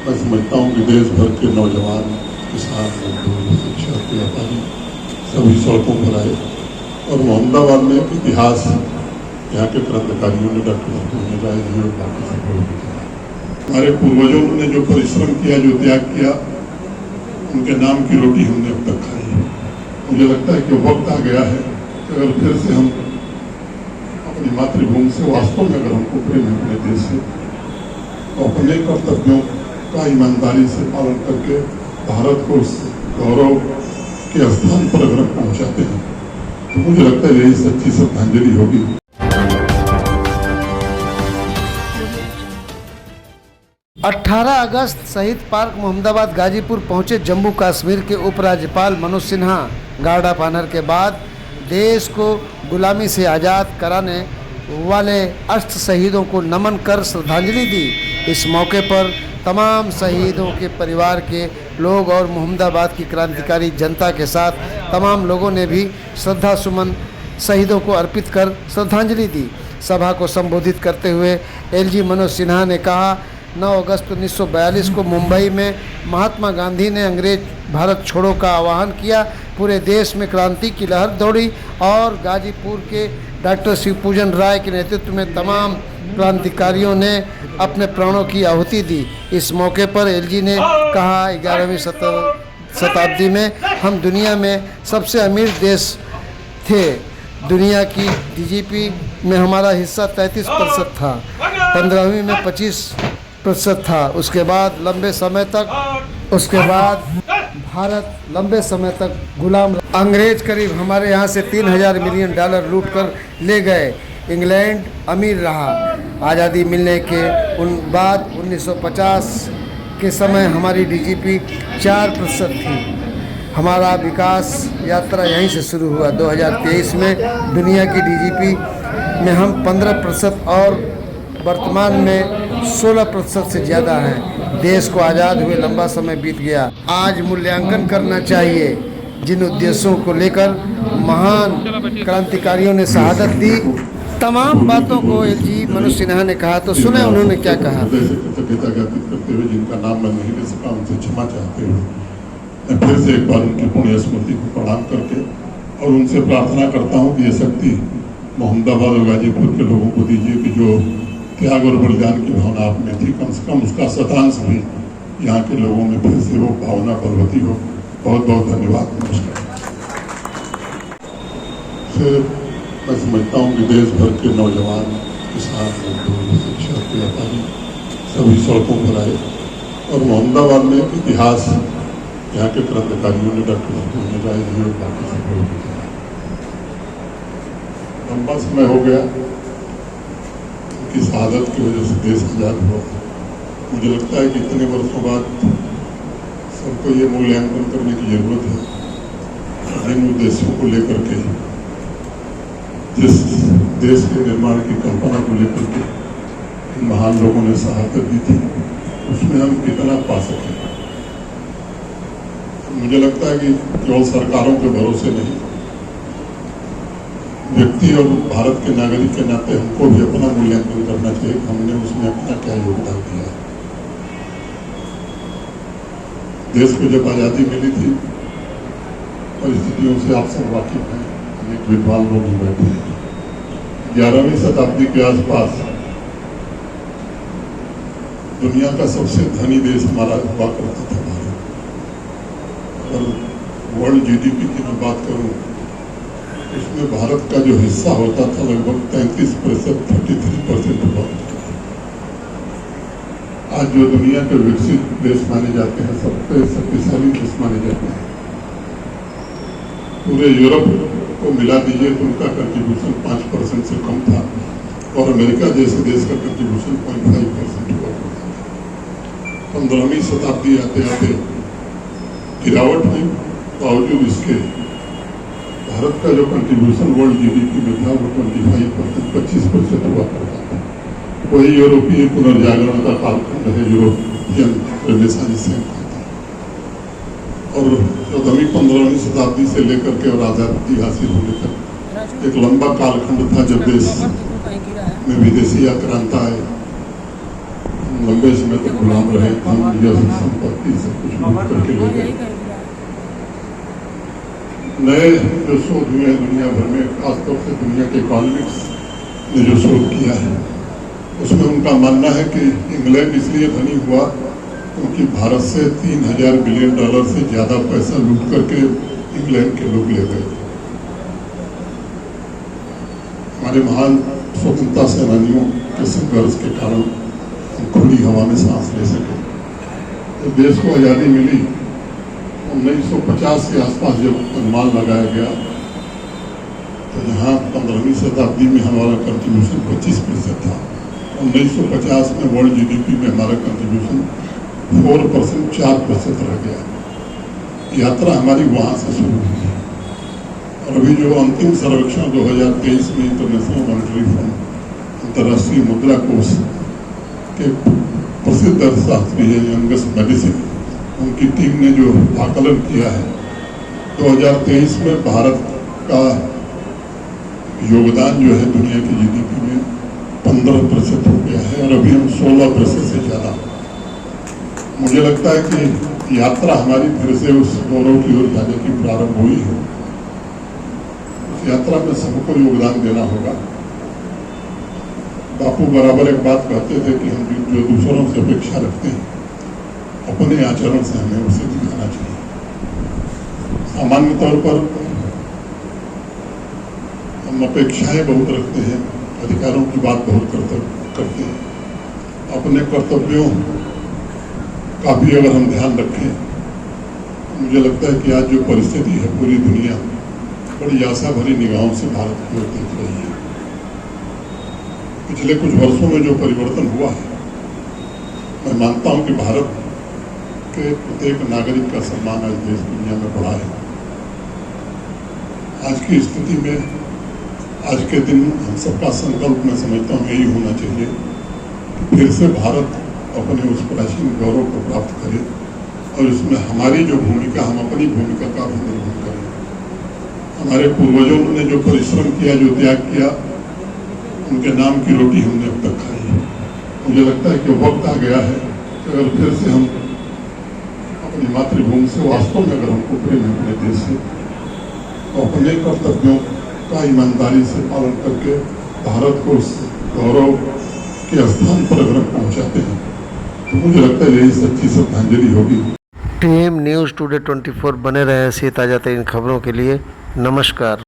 मैं समझता हूँ कि देश भर के नौजवान, किसान, मजदूर, शिक्षक, व्यापारी सभी सड़कों पर आए और मोहम्मदाबाद में एक इतिहास यहाँ के क्रांतिकारियों ने, डॉक्टर सत्येंद्र राय जी और बाकी सब लोग दिखाया। हमारे पूर्वजों ने जो परिश्रम किया, जो त्याग किया, उनके नाम की रोटी हमने अब तक खाई है। मुझे लगता है कि वक्त आ गया है कि अगर फिर से हम अपनी मातृभूमि से वास्तव में अगर हमको प्रेम है अपने देश से, तो अपने कर्तव्यों का ईमानदारी से पालन करके भारत को उस गौरव के स्थान पर अगर पहुंचाते हैं, तो मुझे लगता है यही सच्ची श्रद्धांजलि होगी। अठारह अगस्त शहीद पार्क मोहम्मदाबाद गाजीपुर पहुंचे जम्मू कश्मीर के उपराज्यपाल Manoj Sinha. Guard of honour के बाद देश को गुलामी से आज़ाद कराने वाले अष्ट शहीदों को नमन कर श्रद्धांजलि दी। इस मौके पर तमाम शहीदों के परिवार के लोग और मोहम्मदाबाद की क्रांतिकारी जनता के साथ तमाम लोगों ने भी श्रद्धा सुमन शहीदों को अर्पित कर श्रद्धांजलि दी। सभा को संबोधित करते हुए एलजी मनोज सिन्हा ने कहा, 9 अगस्त 1942 को मुंबई में महात्मा गांधी ने अंग्रेज भारत छोड़ो का आह्वान किया। पूरे देश में क्रांति की लहर दौड़ी और गाजीपुर के डॉक्टर शिवपूजन राय के नेतृत्व में तमाम क्रांतिकारियों ने अपने प्राणों की आहुति दी। इस मौके पर एलजी ने कहा, 11वीं शताब्दी में हम दुनिया में सबसे अमीर देश थे। दुनिया की जीडीपी में हमारा हिस्सा 33% था, 15वीं में 25% था। उसके बाद भारत लंबे समय तक गुलाम। अंग्रेज करीब हमारे यहाँ से $3000 मिलियन लूट कर ले गए। इंग्लैंड अमीर रहा। आज़ादी मिलने के बाद 1950 के समय हमारी जीडीपी 4% थी। हमारा विकास यात्रा यहीं से शुरू हुआ। 2023 में दुनिया की जीडीपी में हम 15% और वर्तमान में 16% से ज़्यादा हैं। देश को आज़ाद हुए लंबा समय बीत गया। आज मूल्यांकन करना चाहिए। जिन उद्देश्यों को लेकर महान क्रांतिकारियों ने शहादत दी, तमाम बातों को एलजी मनोज सिन्हा ने कहा, तो सुने उन्होंने क्या कहा। कृतज्ञता ज्ञापित करते हुए, जिनका नाम मैं नहीं ले सका, उनसे क्षमा चाहते हुए मैं फिर से एक बार उनकी पुण्य स्मृति को प्रणाम करके और उनसे प्रार्थना करता हूँ कि ये शक्ति मोहम्मदाबाद और गाजीपुर के लोगों को दीजिए कि जो त्याग और बलिदान की भावना आप में थी, कम से कम उसका शतांश भी यहाँ के लोगों में फिर से वो भावना बलवती हो। बहुत बहुत धन्यवाद। नमस्कार। मैं समझता हूँ कि देश भर के नौजवान, किसान, मजदूर, शिक्षक, व्यापारी सभी सड़कों पर आए और मोहम्मदाबाद में एक इतिहास यहाँ के क्रांतिकारियों ने, डॉक्टर सत्येंद्र राय जी और बाकी सब लोग दिखाया। लंबा समय हो गया उनकी शहादत की वजह से देश आज़ाद हुआ। मुझे लगता है कि इतने वर्षों बाद सबको ये मूल्यांकन करने की जरूरत है जिन उद्देश्यों को लेकर के, जिस देश के निर्माण की कल्पना को लेकर के इन महान लोगों ने शहादत दी थी, उसमें हम कितना पा सकें। मुझे लगता है कि केवल सरकारों के भरोसे नहीं, व्यक्ति और भारत के नागरिक के नाते हमको भी अपना मूल्यांकन करना चाहिए कि हमने उसमें अपना क्या योगदान दिया है। देश को जब आज़ादी मिली थी, परिस्थितियों से आप सब वाकिफ हैं, अनेक विद्वान लोग भी बैठे हैं। 11वीं शताब्दी के आसपास दुनिया का सबसे धनी देश हमारा हुआ करता था भारत। और वर्ल्ड जीडीपी की मैं बात करूं, उसमें भारत का जो हिस्सा होता था लगभग 33%, 33% हुआ। आज जो दुनिया के विकसित देश माने जाते हैं, सबसे शक्तिशाली देश माने जाते हैं, पूरे यूरोप को मिला दीजिए तो उनका कंट्रीब्यूशन 5% से कम था और अमेरिका जैसे देश का कंट्रीब्यूशन 0.5% हुआ। 15वीं शताब्दी आते आते गिरावट में बावजूद इसके भारत का जो कंट्रीब्यूशन वर्ल्ड जीडीपी में था वो 25%, 25% हुआ करता था। वही यूरोपीय पुनर्जागरण का कालखंड है, यूरोपियन रेनेसांस है। और 14वीं 15वीं शताब्दी से लेकर के और आज़ादी हासिल होने तक एक लंबा कालखंड था जब देश में विदेशी आक्रांता आए, लंबे समय तक गुलाम रहे, धन यश संपत्ति सब कुछ लूट करके ले गए। नए जो शोध हुए हैं दुनिया भर में, खासतौर से दुनिया के इकोनॉमिक्स ने जो शोध किया है, उसमें उनका मानना है कि इंग्लैंड इसलिए धनी हुआ क्योंकि भारत से $3000 बिलियन से ज्यादा पैसा लूट करके इंग्लैंड के लोग ले गए। हमारे महान स्वतंत्रता सेनानियों के संघर्ष के कारण हम खुली हवा में सांस ले सके। तो देश को आज़ादी मिली 1950 के आसपास जब अनुमान लगाया गया, तो यहाँ 15वीं शताब्दी में हमारा कंट्रीब्यूशन 25% था। 1950 में वर्ल्ड जीडीपी में हमारा कंट्रीब्यूशन 4%, 4% रह गया। यात्रा हमारी वहाँ से शुरू हुई और अभी जो अंतिम सर्वेक्षण 2023 में इंटरनेशनल मॉनेटरी फंड, अंतर्राष्ट्रीय मुद्रा कोष के प्रसिद्ध अर्थशास्त्री है यंगस मेडिसिन, उनकी टीम ने जो आकलन किया है, 2023 में भारत का योगदान जो है दुनिया की जीडीपी में 15% हो गया है और अभी हम 16% से ज़्यादा। मुझे लगता है कि यात्रा हमारी फिर से उस गौरव की ओर जाने की प्रारंभ हुई है। उस यात्रा में सबको योगदान देना होगा। बापू बराबर एक बात कहते थे कि हम जो दूसरों से अपेक्षा रखते हैं, अपने आचरण से हमें उसे दिखाना चाहिए। सामान्य तौर पर हम अपेक्षाएं बहुत रखते हैं, अधिकारों की बात बहुत करते हैं। अपने कर्तव्यों का भी अगर हम ध्यान रखें, मुझे लगता है कि आज जो परिस्थिति है, पूरी दुनिया बड़ी आशा भरी निगाहों से भारत की ओर देख रही है। पिछले कुछ वर्षों में जो परिवर्तन हुआ है, मैं मानता हूं कि भारत के प्रत्येक नागरिक का सम्मान आज देश दुनिया में बढ़ा है। आज की स्थिति में, आज के दिन हम सबका संकल्प मैं समझता हूँ यही होना चाहिए कि फिर से भारत अपने उस प्राचीन गौरव को प्राप्त करे और इसमें हमारी जो भूमिका, हम अपनी भूमिका का भी निर्वहन करें। हमारे पूर्वजों ने जो परिश्रम किया, जो त्याग किया, उनके नाम की रोटी हमने अब तक खाई है। मुझे लगता है कि वक्त आ गया है कि अगर फिर से हम अपनी मातृभूमि से वास्तव में अगर हमको प्रेम है अपने देश से, तो अपने कर्तव्यों का ईमानदारी से पालन करके भारत को उस गौरव के स्थान पर अगर हम पहुँचाते हैं, तो मुझे लगता है यही सच्ची श्रद्धांजलि होगी। टीएम न्यूज़ टुडे 24 बने रहे ऐसी ताज़ा तरीन खबरों के लिए। नमस्कार।